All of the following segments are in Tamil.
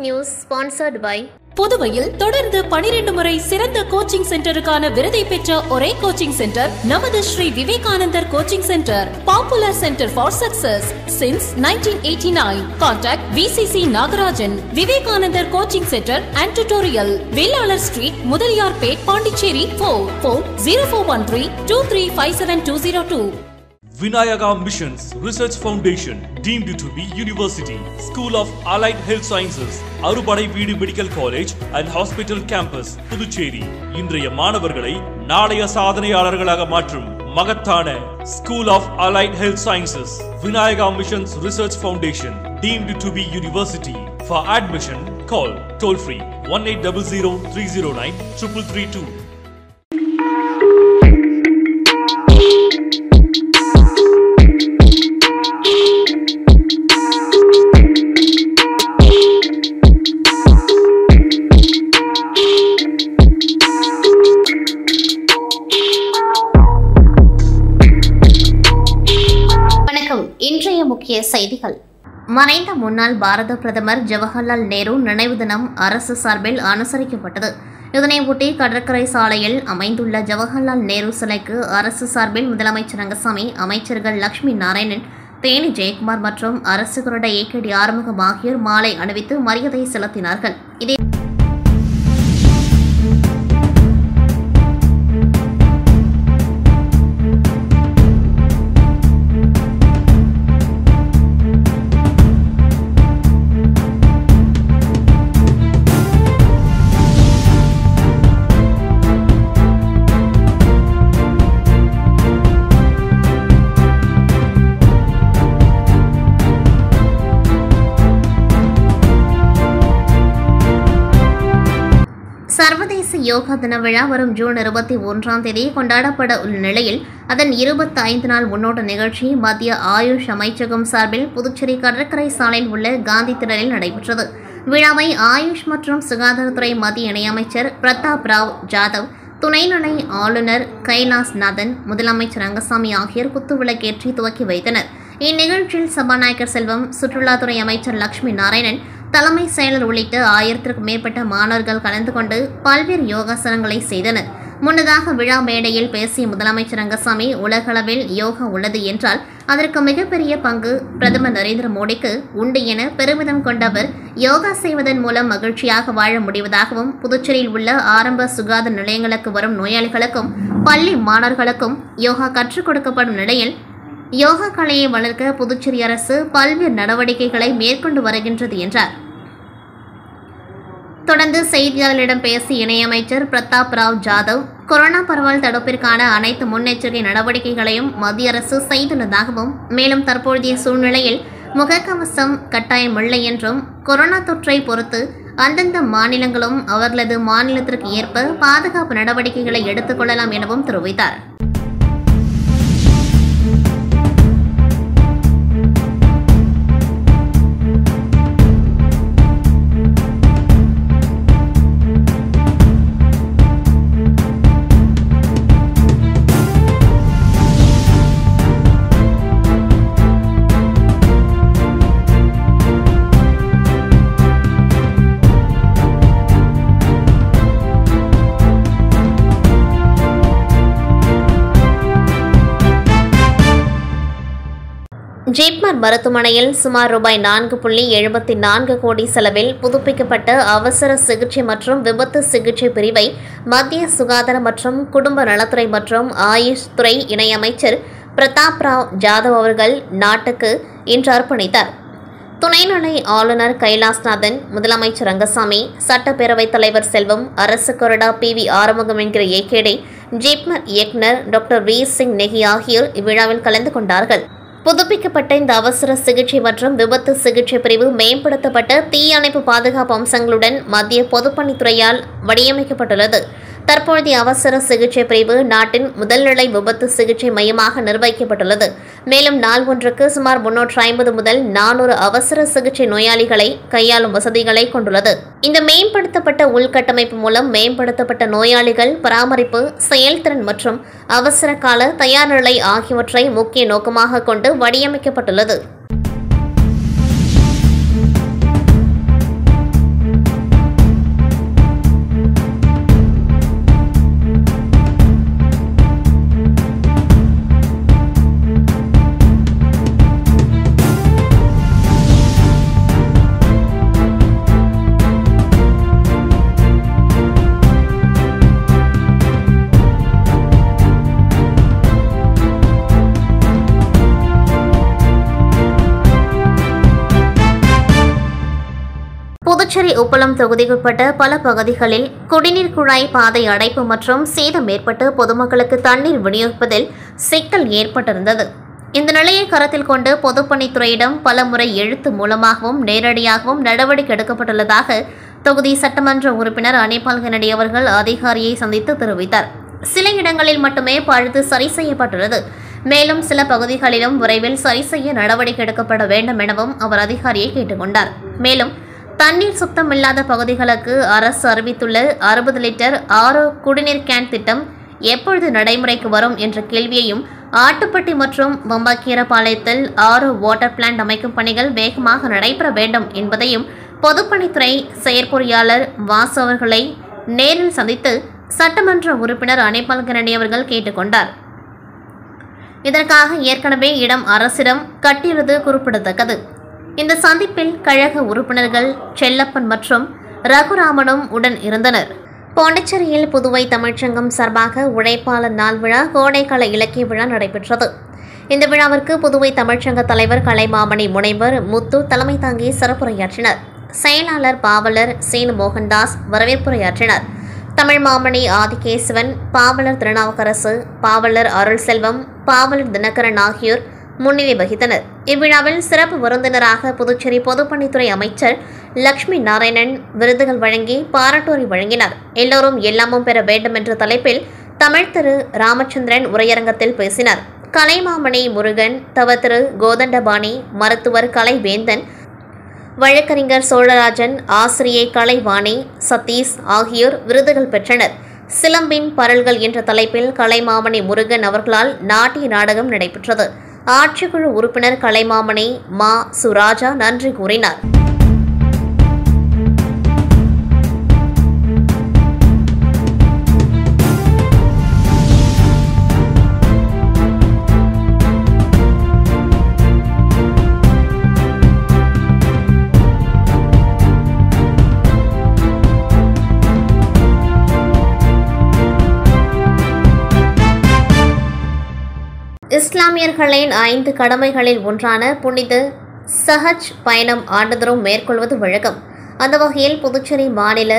News sponsored by புதுவையில் தொடர்ந்து 12 முறை சிறந்த கோச்சிங் சென்டருக்கான விருதை பெற்ற ஒரே கோச்சிங் சென்டர் நமது Shri Vivekanandar coaching centre. Popular centre for success since 1989. Contact VCC Nagarajan. Vivekanandar coaching centre and tutorial, Vellalar street, Mudaliarpet, Pondicherry. Phone 04132357 Vinayaka Missions Research Foundation, deemed to be University, School of Allied Health Sciences, Arupadai Veedu Medical College and Hospital Campus, Puducherry. இன்றைய மாணவர்களை நாளைய சாதனையாளர்களாக மாற்றும் மகத்தான School of Allied Health Sciences, Vinayaka Missions Research Foundation, deemed to be University. For admission, call toll free 1800-309-3332. இன்றைய முக்கிய செய்திகள். மறைந்த முன்னாள் பாரத பிரதமர் ஜவஹர்லால் நேரு நினைவு தினம் அரசு சார்பில் அனுசரிக்கப்பட்டது. இதனையொட்டி கடற்கரை சாலையில் அமைந்துள்ள ஜவஹர்லால் நேரு சிலைக்கு அரசு சார்பில் முதலமைச்சர் ரங்கசாமி, அமைச்சர்கள் லட்சுமி நாராயணன், தேனி ஜெயக்குமார் மற்றும் அரசு கொறடா ஏகேடி ஆறுமுகம் ஆகியோர் மாலை அணிவித்து மரியாதை செலுத்தினார்கள். சர்வதேச யோகா தின விழா வரும் ஜூன் 21 கொண்டாடப்பட உள்ள நிலையில் அதன் 25 நாள் முன்னோட்ட நிகழ்ச்சி மத்திய ஆயுஷ் அமைச்சகம் சார்பில் புதுச்சேரி கடற்கரை சாலையில் உள்ள காந்தி திடலில் நடைபெற்றது. விழாவை ஆயுஷ் மற்றும் சுகாதாரத்துறை மத்திய இணையமைச்சர் பிரதாப் ராவ் ஜாதவ், துணைநிலை ஆளுநர் கைலாஸ்நாதன், முதலமைச்சர் ரங்கசாமி ஆகியோர் குத்துவிளக்கேற்றி துவக்கி வைத்தனர். இந்நிகழ்ச்சியில் சபாநாயகர் செல்வம், சுற்றுலாத்துறை அமைச்சர் லட்சுமி நாராயணன், தலைமை செயலர் உள்ளிட்ட 1000க்கும் மேற்பட்ட மாணவர்கள் கலந்து கொண்டு பல்வேறு யோகாசனங்களை செய்தனர். முன்னதாக விழா மேடையில் பேசிய முதலமைச்சர் ரங்கசாமி, உலகளவில் யோகா உள்ளது என்றால் அதற்கு மிகப்பெரிய பங்கு பிரதமர் நரேந்திர மோடிக்கு உண்டு என பெருமிதம் கொண்டவர், யோகா செய்வதன் மூலம் மகிழ்ச்சியாக வாழ முடிவதாகவும், புதுச்சேரியில் உள்ள ஆரம்ப சுகாதார நிலையங்களுக்கு வரும் நோயாளிகளுக்கும் பள்ளி மாணவர்களுக்கும் யோகா கற்றுக் கொடுக்கப்படும் நிலையில் யோகா கலையை வளர்க்க புதுச்சேரி அரசு பல்வேறு நடவடிக்கைகளை மேற்கொண்டு வருகின்றது என்றார். தொடர்ந்து செய்தியாளர்களிடம் பேசிய இணையமைச்சர் பிரதாப் ராவ் ஜாதவ், கொரோனா பரவல் தடுப்பிற்கான அனைத்து முன்னெச்சரிக்கை நடவடிக்கைகளையும் மத்திய அரசு செய்துள்ளதாகவும், மேலும் தற்போதைய சூழ்நிலையில் முகக்கவசம் கட்டாயமில்லை என்றும், கொரோனா தொற்றை பொறுத்து அந்தந்த மாநிலங்களும் அவர்களது மாநிலத்திற்கு ஏற்ப பாதுகாப்பு நடவடிக்கைகளை எடுத்துக் கொள்ளலாம் எனவும் தெரிவித்தார். ஜிப்மர் மருத்துவமனையில் சுமார் ரூபாய் 4.74 கோடி செலவில் புதுப்பிக்கப்பட்ட அவசர சிகிச்சை மற்றும் விபத்து சிகிச்சை பிரிவை மத்திய சுகாதார மற்றும் குடும்ப நலத்துறை மற்றும் ஆயுஷ் துறை இணையமைச்சர் பிரதாப் ராவ் ஜாதவ் அவர்கள் நாட்டுக்கு இன்று அர்ப்பணித்தார். துணைநிலை ஆளுநர் கைலாஸ்நாதன், முதலமைச்சர் ரங்கசாமி, சட்டப்பேரவைத் தலைவர் செல்வம், அரசு கொறடா PV ஆறுமுகம் என்கிற ஏகேடி, ஜிப்மர் இயக்குநர் டாக்டர் வி சிங் நெகி ஆகியோர் இவ்விழாவில் கலந்து கொண்டார்கள். புதுப்பிக்கப்பட்ட இந்த அவசர சிகிச்சை மற்றும் விபத்து சிகிச்சை பிரிவு மேம்படுத்தப்பட்ட தீயணைப்பு பாதுகாப்பு அம்சங்களுடன் மத்திய பொதுப்பணித்துறையால் வடிவமைக்கப்பட்டுள்ளது. தற்போதைய அவசர சிகிச்சை பிரிவு நாட்டின் முதல்நிலை விபத்து சிகிச்சை மையமாக நிர்வகிக்கப்பட்டுள்ளது. மேலும் நாள் ஒன்றுக்கு சுமார் 350 முதல் 400 அவசர சிகிச்சை நோயாளிகளை கையாளும் வசதிகளை கொண்டுள்ளது. இந்த மேம்படுத்தப்பட்ட உள்கட்டமைப்பு மூலம் மேம்படுத்தப்பட்ட நோயாளிகள் பராமரிப்பு, செயல்திறன் மற்றும் அவசர கால தயார் நிலை ஆகியவற்றை முக்கிய நோக்கமாக கொண்டு வடிவமைக்கப்பட்டுள்ளது. புதுச்சேரி உப்பளம் தொகுதிக்குட்பட்ட பல பகுதிகளில் குடிநீர் குழாய் பாதை அடைப்பு மற்றும் சேதம் ஏற்பட்டு பொதுமக்களுக்கு தண்ணீர் விநியோகிப்பதில் சிக்கல் ஏற்பட்டிருந்தது. இந்த நிலையை கருத்தில் கொண்டு பொதுப்பணித்துறையிடம் பலமுறை எழுத்து மூலமாகவும் நேரடியாகவும் நடவடிக்கை எடுக்கப்பட்டுள்ளதாக தொகுதி சட்டமன்ற உறுப்பினர் அனிபால் கென்னடி அவர்கள் அதிகாரியை சந்தித்து தெரிவித்தார். சில இடங்களில் மட்டுமே பழுது சரி செய்யப்பட்டுள்ளது. மேலும் சில பகுதிகளிலும் விரைவில் சரி செய்ய நடவடிக்கை எடுக்கப்பட வேண்டும் எனவும் அவர் அதிகாரியை கேட்டுக் கொண்டார். மேலும் தண்ணீர் சுத்தம் இல்லாத பகுதிகளுக்கு அரசு அறிவித்துள்ள 60 லிட்டர் ஆரோ குடிநீர் கேன் திட்டம் எப்பொழுது நடைமுறைக்கு வரும் என்ற கேள்வியையும், ஆட்டுப்பட்டி மற்றும் பம்பாக்கீரபாளையத்தில் ஆரோ வாட்டர் பிளான்ட் அமைக்கும் பணிகள் வேகமாக நடைபெற வேண்டும் என்பதையும் பொதுப்பணித்துறை செயற்பொறியாளர் வாசு அவர்களை நேரில் சந்தித்து சட்டமன்ற உறுப்பினர் அனிபால் கென்னடி அவர்கள் கேட்டுக் கொண்டார். இதற்காக ஏற்கனவே இடம் அரசிடம் கட்டியுள்ளது குறிப்பிடத்தக்கது. இந்த சந்திப்பில் கழக உறுப்பினர்கள் செல்லப்பன் மற்றும் ரகுராமனும் உடன் இருந்தனர். பாண்டிச்சேரியில் புதுவை தமிழ்ச்சங்கம் சார்பாக உழைப்பாளர் நாள் விழா கோடைக்கால இலக்கிய விழா நடைபெற்றது. இந்த விழாவிற்கு புதுவை தமிழ்ச்சங்க தலைவர் கலைமாமணி முனைவர் முத்து தலைமை தாங்கி சிறப்புரையாற்றினர். செயலாளர் பாவலர் சீனு மோகன்தாஸ் வரவேற்புரையாற்றினர். தமிழ் மாமணி ஆதிகேசவன், பாவலர் திருநாவுக்கரசு, பாவலர் அருள் செல்வம், பாவலர் தினகரன் ஆகியோர் முன்னிலை வகித்தனர். இவ்விழாவில் சிறப்பு விருந்தினராக புதுச்சேரி பொதுப்பணித்துறை அமைச்சர் லட்சுமி நாராயணன் விருதுகள் வழங்கி பாராட்டுரை வழங்கினார். எல்லோரும் எல்லாமும் பெற வேண்டும் என்ற தலைப்பில் தமிழ் திரு ராமச்சந்திரன் உரையரங்கத்தில் பேசினார். கலைமாமணி முருகன், தவ திரு கோதண்டபாணி, மருத்துவர் கலைவேந்தன், வழக்கறிஞர் சோழராஜன், ஆசிரியை கலைவாணி, சதீஷ் ஆகியோர் விருதுகள் பெற்றனர். சிலம்பின் பரல்கள் என்ற தலைப்பில் கலைமாமணி முருகன் அவர்களால் நாட்டிய நாடகம் நடைபெற்றது. ஆட்சிக்குழு உறுப்பினர் கலைமாமணி மா சுராஜா நன்றி கூறினார். இஸ்லாமியர்களின் 5 கடமைகளில் ஒன்றான புனித சஹஜ் பயணம் ஆண்டுதோறும் மேற்கொள்வது வழக்கம். அந்த வகையில் புதுச்சேரி மாநில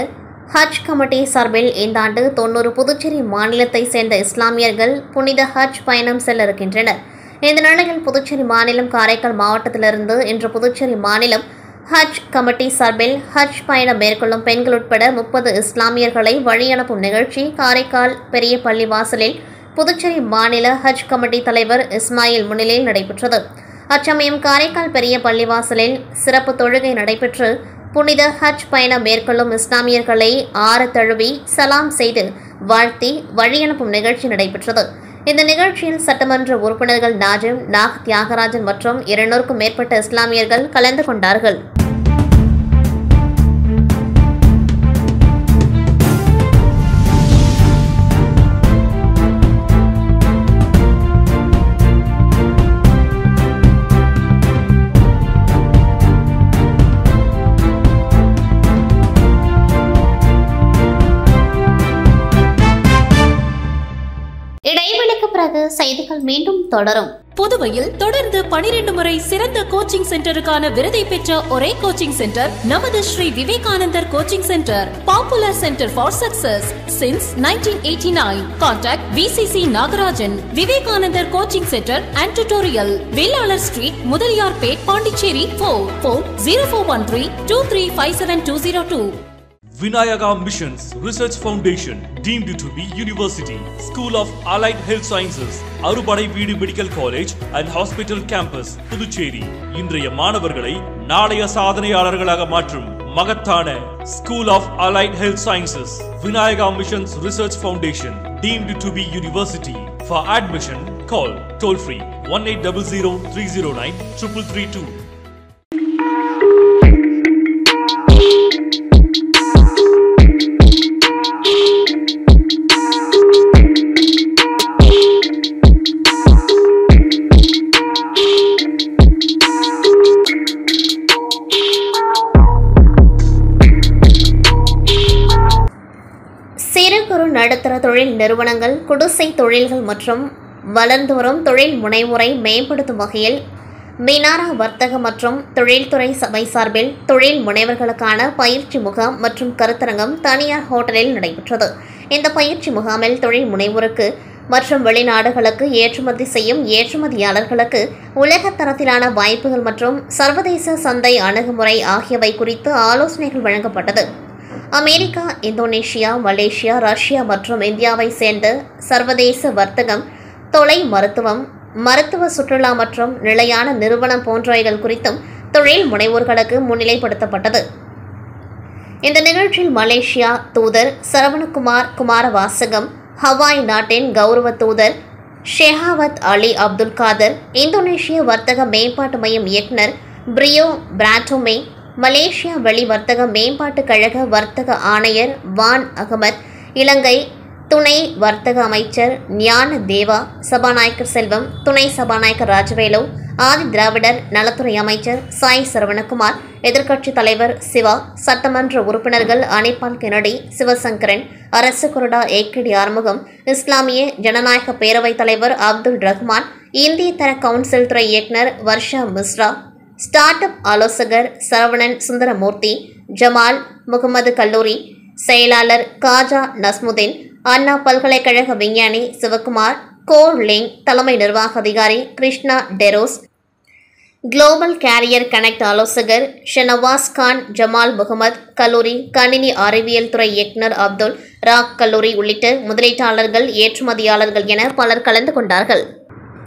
ஹஜ் கமிட்டி சார்பில் இந்த ஆண்டு 90 புதுச்சேரி மாநிலத்தை சேர்ந்த இஸ்லாமியர்கள் புனித ஹஜ் பயணம் செல்ல இருக்கின்றனர். இந்த நிலையில் புதுச்சேரி மாநிலம் காரைக்கால் மாவட்டத்திலிருந்து இன்று புதுச்சேரி மாநிலம் ஹஜ் கமிட்டி சார்பில் ஹஜ் பயணம் மேற்கொள்ளும் பெண்கள் உட்பட 30 இஸ்லாமியர்களை வழியனுப்பும் நிகழ்ச்சி காரைக்கால் பெரிய பள்ளிவாசலில் புதுச்சேரி மாநில ஹஜ் கமிட்டி தலைவர் இஸ்மாயில் முன்னிலையில் நடைபெற்றது. அச்சமயம் காரைக்கால் பெரிய பள்ளிவாசலில் சிறப்பு தொழுகை நடைபெற்று புனித ஹஜ் பயணம் மேற்கொள்ளும் இஸ்லாமியர்களை ஆற தழுவி சலாம் செய்து வாழ்த்தி வழியனுப்பும் நிகழ்ச்சி நடைபெற்றது. இந்த நிகழ்ச்சியில் சட்டமன்ற உறுப்பினர்கள் நாஜிம், நாக் தியாகராஜன் மற்றும் 200க்கும் மேற்பட்ட இஸ்லாமியர்கள் கலந்து கொண்டார்கள். இடைவெளிக்கு பிறகு செய்திகள் மீண்டும் தொடரும். புதுவையில் தொடர்ந்து 12 முறை சிறந்த கோச்சிங் சென்டருக்கான விருதை பெற்ற ஒரே கோச்சிங் சென்டர் நமது Shri Vivekanandar coaching centre. Popular centre for success since 1989. Contact VCC Nagarajan. Vivekanandar coaching centre and tutorial, Vellalar street, Mudaliarpet, Pondicherry. Phone 0413235720. Vinayaka Missions Research Foundation, deemed to be University, School of Allied Health Sciences, அறுபடை வீடு medical college and hospital campus, Puducherry. இன்றைய மாணவர்களை நாளைய சாதனையாளர்களாக மாற்றும் மகத்தான School of Allied Health Sciences, Vinayaka Missions Research Foundation, deemed to be University. For admission, call toll free 1800-309-3332. நடுத்தர தொழில் நிறுவனங்கள், குடிசை தொழில்கள் மற்றும் வளர்ந்து வரும் தொழில் முனைவோரை மேம்படுத்தும் வகையில் மினாரா வர்த்தக மற்றும் தொழில்துறை சபை சார்பில் தொழில் முனைவர்களுக்கான பயிற்சி முகாம் மற்றும் கருத்தரங்கம் தனியார் ஹோட்டலில் நடைபெற்றது. இந்த பயிற்சி முகாமில் தொழில் முனைவோருக்கு மற்றும் வெளிநாடுகளுக்கு ஏற்றுமதி செய்யும் ஏற்றுமதியாளர்களுக்கு உலக தரத்திலான வாய்ப்புகள் மற்றும் சர்வதேச சந்தை அணுகுமுறை ஆகியவை குறித்து ஆலோசனைகள் வழங்கப்பட்டது. அமெரிக்கா, இந்தோனேஷியா, மலேசியா, ரஷ்யா மற்றும் இந்தியாவை சேர்ந்த சர்வதேச வர்த்தகம், தொலை மருத்துவம், மருத்துவ சுற்றுலா மற்றும் நிலையான நிறுவனம் போன்றவைகள் குறித்தும் தொழில் முனைவோர்களுக்கு முன்னிலைப்படுத்தப்பட்டது. இந்த நிகழ்ச்சியில் மலேசியா தூதர் சரவணகுமார் குமாரவாசகம், ஹவாய் நாட்டின் கௌரவ தூதர் ஷெஹாவத் அலி அப்துல் காதர், இந்தோனேஷிய வர்த்தக மேம்பாட்டு மையம் இயக்குநர் பிரியோ பிராட்டோமே, மலேசியா வெளி வர்த்தக மேம்பாட்டு கழக வர்த்தக ஆணையர் வான் அகமத், இலங்கை துணை வர்த்தக அமைச்சர் ஞான தேவா, சபாநாயகர் செல்வம், துணை சபாநாயகர் ராஜவேலு, ஆதி திராவிடர் நலத்துறை அமைச்சர் சாய் சரவணகுமார், எதிர்க்கட்சித் தலைவர் சிவா, சட்டமன்ற உறுப்பினர்கள் அனிபால் கெனடி, சிவசங்கரன், அரசு கொறடா ஏகேடி ஆறுமுகம், இஸ்லாமிய ஜனநாயக பேரவைத் தலைவர் அப்துல் ரஹ்மான், இந்திய தர கவுன்சில் துறை இயக்குநர் வர்ஷா மிஸ்ரா, ஸ்டார்ட் அப் ஆலோசகர் சரவணன் சுந்தரமூர்த்தி, ஜமால் முகமது கல்லூரி செயலாளர் காஜா நஸ்முதீன், அண்ணா பல்கலைக்கழக விஞ்ஞானி சிவகுமார், கோர் லிங் தலைமை நிர்வாக அதிகாரி Krishna Tedros, global carrier connect ஆலோசகர் ஷனவாஸ் கான், ஜமால் முகமது, கல்லூரி கணினி அறிவியல் துறை இயக்குநர் அப்துல் ராக் கல்லூரி உள்ளிட்ட முதலீட்டாளர்கள், ஏற்றுமதியாளர்கள் என பலர் கலந்து கொண்டார்கள்.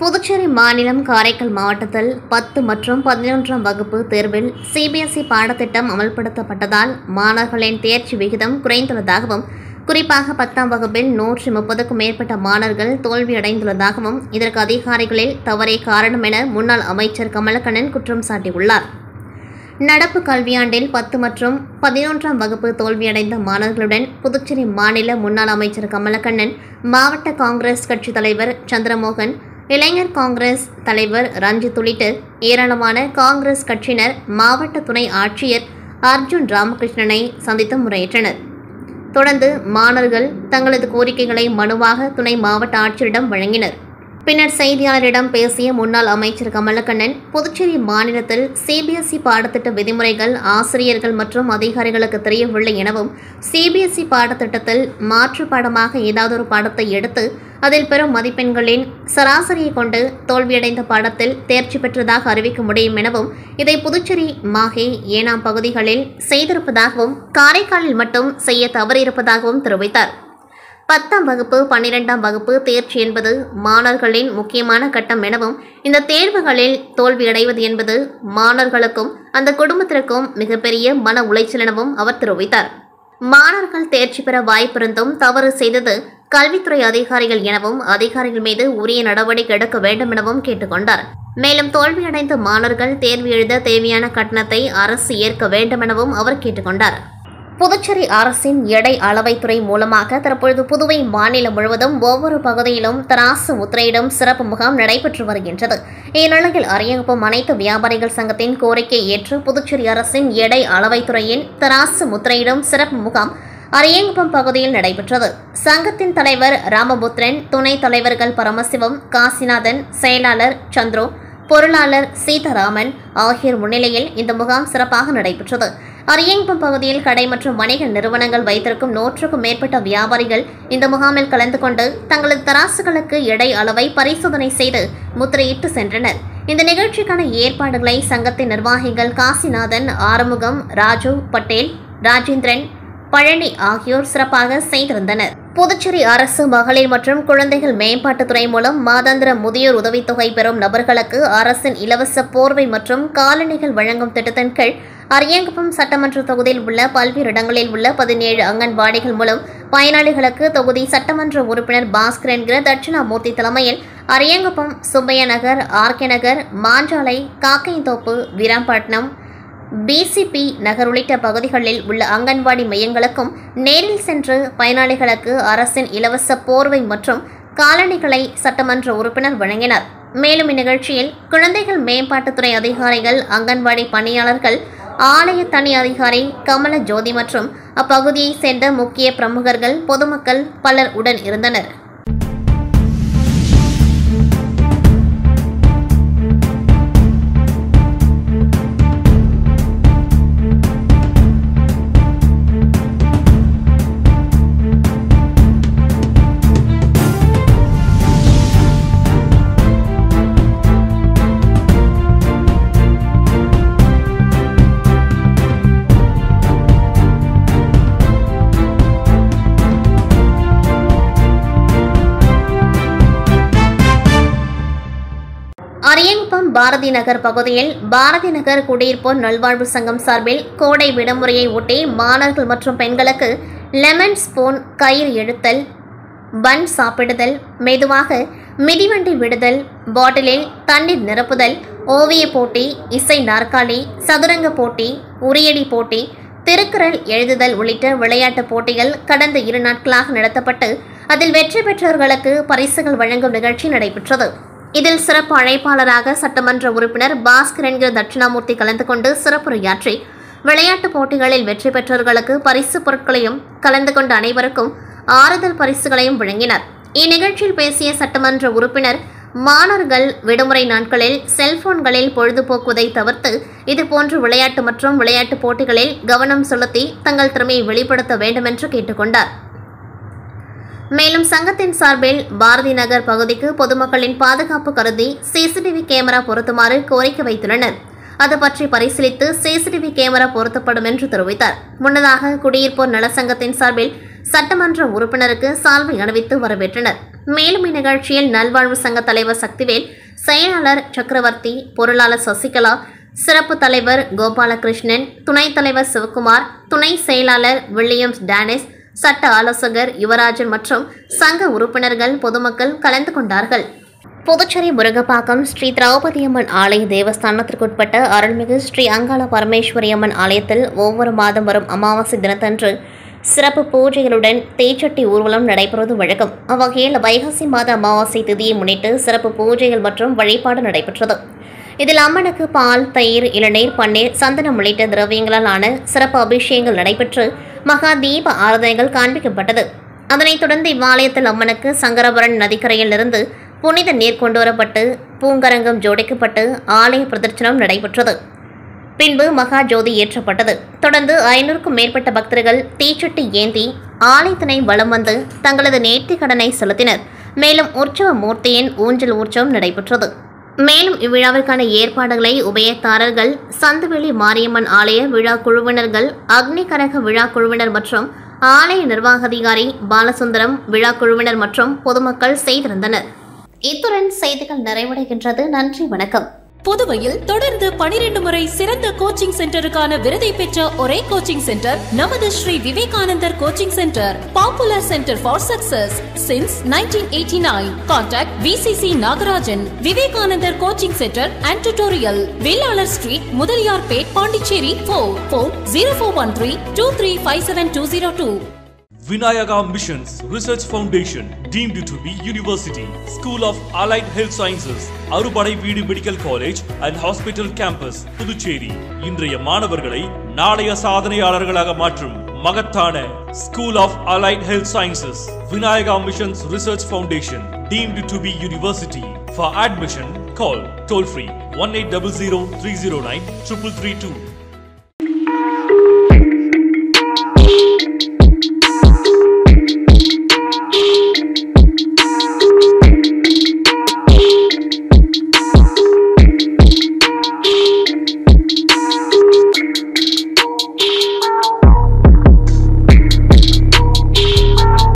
புதுச்சேரி மாநிலம் காரைக்கால் மாவட்டத்தில் 10 மற்றும் 11ஆம் வகுப்பு தேர்வில் சிபிஎஸ்இ பாடத்திட்டம் அமல்படுத்தப்பட்டதால் மாணவர்களின் தேர்ச்சி விகிதம் குறைந்துள்ளதாகவும், குறிப்பாக 10ஆம் வகுப்பில் 130க்கும் மேற்பட்ட மாணவர்கள் தோல்வியடைந்துள்ளதாகவும், இதற்கு அதிகாரிகளில் தவறே காரணம் என முன்னாள் அமைச்சர் கமலக்கண்ணன் குற்றம் சாட்டியுள்ளார். நடப்பு கல்வியாண்டில் 10 மற்றும் 11ஆம் வகுப்பு தோல்வியடைந்த மாணவர்களுடன் புதுச்சேரி மாநில முன்னாள் அமைச்சர் கமலக்கண்ணன், மாவட்ட காங்கிரஸ் கட்சி தலைவர் சந்திரமோகன், இளைஞர் காங்கிரஸ் தலைவர் ரஞ்சித் உள்ளிட்ட ஏராளமான காங்கிரஸ் கட்சியினர் மாவட்ட துணை ஆட்சியர் அர்ஜுன் ராமகிருஷ்ணனை சந்தித்து முறையிட்டனர். தொடர்ந்து மாணவர்கள் தங்களது கோரிக்கைகளை மனுவாக துணை மாவட்ட ஆட்சியரிடம் வழங்கினர். பின்னர் செய்தியாளரிடம் பேசிய முன்னாள் அமைச்சர் கமலக்கண்ணன், புதுச்சேரி மாநிலத்தில் சிபிஎஸ்இ பாடத்திட்ட விதிமுறைகள் ஆசிரியர்கள் மற்றும் அதிகாரிகளுக்கு தெரியவில்லை எனவும், சிபிஎஸ்இ பாடத்திட்டத்தில் மாற்று பாடமாக ஏதாவது ஒரு பாடத்தை எடுத்து அதில் பெறும் மதிப்பெண்களின் சராசரியை கொண்டு தோல்வியடைந்த பாடத்தில் தேர்ச்சி பெற்றதாக அறிவிக்க முடியும் எனவும், இதை புதுச்சேரி, மாஹே, ஏனாம் பகுதிகளில் செய்திருப்பதாகவும், காரைக்காலில் மட்டும் செய்ய தவறியிருப்பதாகவும் தெரிவித்தார். 10ஆம் வகுப்பு 12ஆம் வகுப்பு தேர்ச்சி என்பது மாணவர்களின் முக்கியமான கட்டம் எனவும், இந்த தேர்வுகளில் தோல்வியடைவது என்பது மாணவர்களுக்கும் அந்த குடும்பத்திற்கும் மிகப்பெரிய மன உளைச்சல் எனவும் அவர் தெரிவித்தார். மாணவர்கள் தேர்ச்சி பெற வாய்ப்பிருந்தும் தவறு செய்தது கல்வித்துறை அதிகாரிகள் எனவும், அதிகாரிகள் மீது உரிய நடவடிக்கை எடுக்க வேண்டும் எனவும் கேட்டுக்கொண்டார். மேலும் தோல்வியடைந்த மாணவர்கள் தேர்வு எழுத தேவையான கட்டணத்தை அரசு ஏற்க வேண்டும் எனவும் அவர் கேட்டுக்கொண்டார். புதுச்சேரி அரசின் எடை அளவைத்துறை மூலமாக தற்பொழுது புதுவை மாநிலம் முழுவதும் ஒவ்வொரு பகுதியிலும் தராசு முத்திரையிடும் சிறப்பு முகாம் நடைபெற்று வருகின்றது. இந்நிலையில் அரியங்குப்பம் அனைத்து வியாபாரிகள் சங்கத்தின் கோரிக்கை ஏற்று புதுச்சேரி அரசின் எடை அளவைத்துறையின் தராசு முத்திரையிடும் சிறப்பு முகாம் அரியங்குப்பம் பகுதியில் நடைபெற்றது. சங்கத்தின் தலைவர் ராமபுத்திரன், துணைத் தலைவர்கள் பரமசிவம், காசிநாதன், செயலாளர் சந்திரு, பொருளாளர் சீதாராமன் ஆகியோர் முன்னிலையில் இந்த முகாம் சிறப்பாக நடைபெற்றது. அரியங்குப்பம் பகுதியில் கடை மற்றும் வணிக நிறுவனங்கள் வைத்திருக்கும் 100க்கும் மேற்பட்ட வியாபாரிகள் இந்த முகாமில் கலந்து கொண்டு தங்களது தராசுகளுக்கு எடை அளவை பரிசோதனை செய்து முத்திரையிட்டு சென்றனர். இந்த நிகழ்ச்சிக்கான ஏற்பாடுகளை சங்கத்தின் நிர்வாகிகள் காசிநாதன், ஆறுமுகம், ராஜு, பட்டேல், ராஜேந்திரன், பழனி ஆகியோர் சிறப்பாக செய்திருந்தனர். புதுச்சேரி அரசு மகளிர் மற்றும் குழந்தைகள் மேம்பாட்டுத்துறை மூலம் மாதாந்திர முதியோர் உதவித்தொகை பெறும் நபர்களுக்கு அரசின் இலவச போர்வை மற்றும் காலணிகள் வழங்கும் திட்டத்தின் கீழ் அரியங்குப்பம் சட்டமன்ற தொகுதியில் உள்ள பல்வேறு இடங்களில் உள்ள 17 அங்கன்வாடிகள் மூலம் பயனாளிகளுக்கு தொகுதி சட்டமன்ற உறுப்பினர் பாஸ்கர் என்கிற தட்சிணாமூர்த்தி தலைமையில் அரியங்குப்பம், சுப்பையா நகர், ஆர்கே நகர், மாஞ்சாலை, காக்கையந்தோப்பு, வீராம்பட்டினம், பிசிபி நகர் உள்ளிட்ட பகுதிகளில் உள்ள அங்கன்வாடி மையங்களுக்கும் நேரில் சென்று பயனாளிகளுக்கு அரசின் இலவச போர்வை மற்றும் காலணிகளை சட்டமன்ற உறுப்பினர் வழங்கினார். மேலும் இந்நிகழ்ச்சியில் குழந்தைகள் மேம்பாட்டுத்துறை அதிகாரிகள், அங்கன்வாடி பணியாளர்கள், ஆலய தனி அதிகாரி கமல ஜோதி மற்றும் அப்பகுதியைச் சேர்ந்த முக்கிய பிரமுகர்கள், பொதுமக்கள் பலர் உடன் இருந்தனர். அய்யங்குப்பம் பாரதி நகர் பகுதியில் பாரதி நகர் குடியிருப்போர் நல்வாழ்வு சங்கம் சார்பில் கோடை விடுமுறையை ஒட்டி மாணவர்கள் மற்றும் பெண்களுக்கு லெமன் ஸ்பூன், கயிறு இழுத்தல், பன் சாப்பிடுதல், மெதுவாக மிதிவண்டி விடுதல், பாட்டிலில் தண்ணீர் நிரப்புதல், ஓவிய போட்டி, இசை நாற்காலி, சதுரங்க போட்டி, உரியடி போட்டி, திருக்குறள் எழுதுதல் உள்ளிட்ட விளையாட்டுப் போட்டிகள் கடந்த 2 நாட்களாக நடத்தப்பட்டு அதில் வெற்றி பெற்றவர்களுக்கு பரிசுகள் வழங்கும் நிகழ்ச்சி நடைபெற்றது. இதில் சிறப்பு அழைப்பாளராக சட்டமன்ற உறுப்பினர் பாஸ்கர் என்கிற தட்சிணாமூர்த்தி கலந்து கொண்டு சிறப்புரையாற்றி விளையாட்டுப் போட்டிகளில் வெற்றி பெற்றவர்களுக்கு பரிசு பொருட்களையும் கலந்து கொண்ட அனைவருக்கும் ஆறுதல் பரிசுகளையும் வழங்கினார். இந்நிகழ்ச்சியில் பேசிய சட்டமன்ற உறுப்பினர், மாணவர்கள் விடுமுறை நாட்களில் செல்போன்களில் பொழுதுபோக்குவதை தவிர்த்து இதுபோன்ற விளையாட்டு மற்றும் விளையாட்டுப் போட்டிகளில் கவனம் செலுத்தி தங்கள் திறமையை வெளிப்படுத்த வேண்டும் என்று கேட்டுக்கொண்டார். மேலும் சங்கத்தின் சார்பில் பாரதி நகர் பகுதிக்கு பொதுமக்களின் பாதுகாப்பு கருதி சிசிடிவி கேமரா பொருத்துமாறு கோரிக்கை வைத்துள்ளனர். அது பற்றி பரிசீலித்து சிசிடிவி கேமரா பொருத்தப்படும் என்று தெரிவித்தார். முன்னதாக குடியிருப்போர் நலசங்கத்தின் சார்பில் சட்டமன்ற உறுப்பினருக்கு சால்வை அணிவித்து வரவேற்றனர். மேலும் இந்நிகழ்ச்சியில் நல்வாழ்வு சங்க தலைவர் சக்திவேல், செயலாளர் சக்கரவர்த்தி, பொருளாளர் சசிகலா, சிறப்பு தலைவர் கோபாலகிருஷ்ணன், துணைத் தலைவர் சிவகுமார், துணை செயலாளர் வில்லியம்ஸ் டானிஸ், சட்ட ஆலோசகர் யுவராஜன் மற்றும் சங்க உறுப்பினர்கள், பொதுமக்கள் கலந்து கொண்டார்கள். புதுச்சேரி முருகப்பாக்கம் ஸ்ரீ திரௌபதி அம்மன் ஆலய தேவஸ்தானத்திற்குட்பட்ட அருள்மிகு ஸ்ரீ அங்காள பரமேஸ்வரி அம்மன் ஆலயத்தில் ஒவ்வொரு மாதம் வரும் அமாவாசை தினத்தன்று சிறப்பு பூஜைகளுடன் தீச்சட்டி ஊர்வலம் நடைபெறுவது வழக்கம். அவ்வகையில் வைகாசி மாத அமாவாசை திதியை முன்னிட்டு சிறப்பு பூஜைகள் மற்றும் வழிபாடு நடைபெற்றது. இதில் அம்மனுக்கு பால், தயிர், இளநீர், பன்னீர், சந்தனம் உள்ளிட்ட திரவியங்களால் ஆன சிறப்பு அபிஷேகங்கள் நடைபெற்று மகா தீப ஆராதனைகள் காண்பிக்கப்பட்டது. அதனைத் தொடர்ந்து இவ்வாலயத்தில் அம்மனுக்கு சங்கரபுரன் நதிக்கரையில் இருந்து புனித நீர் கொண்டுவரப்பட்டு பூங்கரங்கம் ஜோடிக்கப்பட்டு ஆலய பிரதட்சணம் நடைபெற்றது. பின்பு மகா ஜோதி ஏற்றப்பட்டது. தொடர்ந்து 500க்கும் மேற்பட்ட பக்தர்கள் தீச்சட்டி ஏந்தி ஆலயத்தினை வலம் வந்து தங்களது நேர்த்திக் கடனை செலுத்தினர். மேலும் உற்சவ மூர்த்தியின் ஊஞ்சல் உற்சவம் நடைபெற்றது. மேலும் இவ்விழாவிற்கான ஏற்பாடுகளை உபயதாரர்கள், சந்துவெளி மாரியம்மன் ஆலய விழா குழுவினர்கள், அக்னி கரக விழா குழுவினர் மற்றும் ஆலய நிர்வாக அதிகாரி பாலசுந்தரம், விழா குழுவினர் மற்றும் பொதுமக்கள் செய்திருந்தனர். இத்துடன் செய்திகள் நிறைவடைகின்றது. நன்றி, வணக்கம். புதுவையில் தொடர்ந்து 12 முறை சிறந்த கோச்சிங் சென்டருக்கான விருதை பெற்ற ஒரே கோச்சிங் சென்டர் நமது Shri Vivekanandar coaching centre. Popular centre for success since 1989. Contact VCC Nagarajan. Vivekanandar coaching centre and tutorial, Vellalar street, Mudaliarpet, Pondicherry. Phone 0413-2357-202. Vinayaka Missions Research Foundation, deemed to be University, School of Allied Health Sciences, அறுபடை வீடு medical college and hospital campus, Puducherry. இன்றைய மாணவர்களை நாளைய சாதனையாளர்களாக மாற்றும் மகத்தான School of Allied Health Sciences, Vinayaka Missions Research Foundation, deemed to be University. For admission, call toll free 1800 309 332.